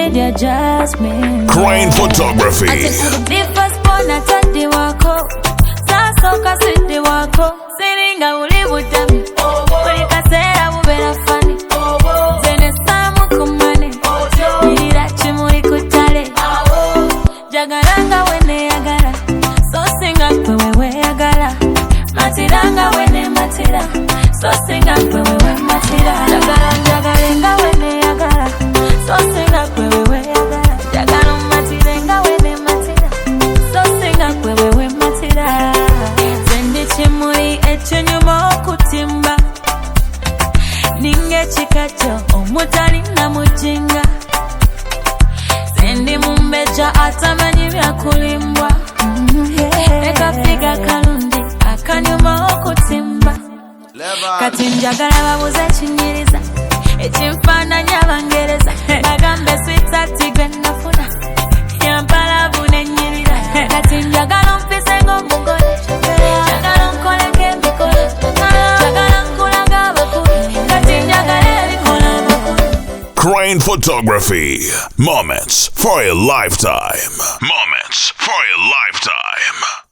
media jasmine. Crane Photography. I take the first born at the wako. Sasoka sindi wako. Siringa uli budami. Uli kasera bubera fani. Zene samu kumane. Nira chimuri kutale. Jagaranga wene yagara. So singa kwewe yagara. Matiranga wene matira. So singa kwewe matira. Jagarenga wene yagara. So singa kwewe yagara. Jagaram matirenga wene matira. So singa kwewe matira. Zendi chimuri echenyuma okutimba. Ninge chikacho omutani na mujinga. Zendi mumbeja atamanyi byakulimbwa. Eka figa kalundi akanyuma okutimba. Kati njagala babuze kinyiriza. Ekimfaananya abangereza. Bagambe sweetheart gwe nafuna. Yampala bunenyirira. Kati njagala mpise ng'omugole. Njagala nkoleko emikolo. Njagala nkulaga abakulu. Kati njagala ebikola abakulu. Crane Photography. Moments for a lifetime. Moments for a lifetime.